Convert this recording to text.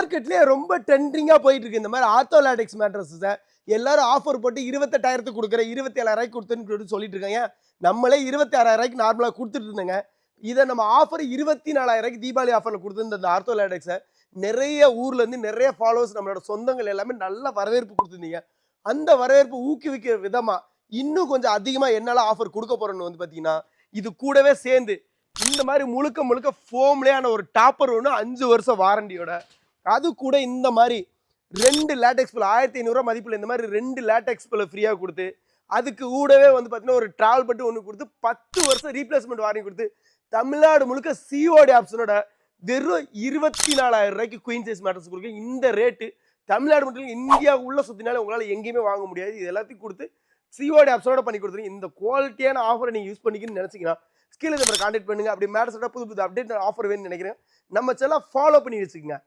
மார்க்கெட்லயே ரொம்ப ட்ரெண்டிங்காக போயிட்டு இருக்கு இந்த மாதிரி ஆர்த்தோ லேடெக்ஸ் மேட்ரஸை எல்லாரும் ஆஃபர் போட்டு 28,000 கொடுக்குற 27,000 கொடுத்துன்னு சொல்லிட்டு இருக்காங்க. நம்மளே 26,000 நார்மலாக கொடுத்துட்டு இருந்தேங்க. இதை நம்ம ஆஃபர் 24,000 தீபாவளி ஆஃபரில் கொடுத்துருந்த இந்த ஆர்த்தோ லேடெக்ஸை நிறைய ஊர்ல இருந்து நிறைய ஃபாலோவர்ஸ் நம்மளோட சொந்தங்கள் எல்லாமே நல்ல வரவேற்பு கொடுத்துருந்தீங்க. அந்த வரவேற்பு ஊக்குவிக்கிற விதமா இன்னும் கொஞ்சம் அதிகமா என்னால ஆஃபர் கொடுக்க போறேன்னு வந்து பாத்தீங்கன்னா, இது கூடவே சேர்ந்து இந்த மாதிரி முழுக்க முழுக்க ஃபோம்லேயான ஒரு டாப்பர் ஒன்று 5 வருஷம் வாரண்டியோட, அது கூட இந்த மாதிரி 2 லேட்டெக்ஸ் பில் 1500 மதிப்பில் இந்த மாதிரி 2 லேட்டெக்ஸ் பில் ஃப்ரீயாக கொடுத்து, அதுக்கு கூடவே வந்து பார்த்தீங்கன்னா ஒரு ட்ராவல் பட்டு ஒன்று கொடுத்து 10 வருஷம் ரீப்ளேஸ்மெண்ட் வாரண்டி கொடுத்து, தமிழ்நாடு முழுக்க சிஓடி ஆப்ஷனோட வெறும் 24,000 குயின் சைஸ் மேட்ரஸ் கொடுக்க. இந்த ரேட்டு தமிழ்நாடு மட்டும் இந்தியா உள்ள சுத்தினாலே உங்களால் எங்கேயுமே வாங்க முடியாது. இது எல்லாத்தையும் கொடுத்து சிஓடி ஆப்ஷனோட பண்ணி கொடுத்துருங்க. இந்த குவாலிட்டியான ஆஃபரை நீங்கள் யூஸ் பண்ணிக்கணும்னு நினச்சிங்கன்னா ஸ்கில் இந்த கான்டாக்ட் பண்ணுங்க. அப்படி மேட்ரஸோட புது புது அப்டேட் ஆஃபர் வேணும்னு நினைக்கிறேன். நம்ம சேனலை ஃபாலோ பண்ணி வச்சுக்கோங்க.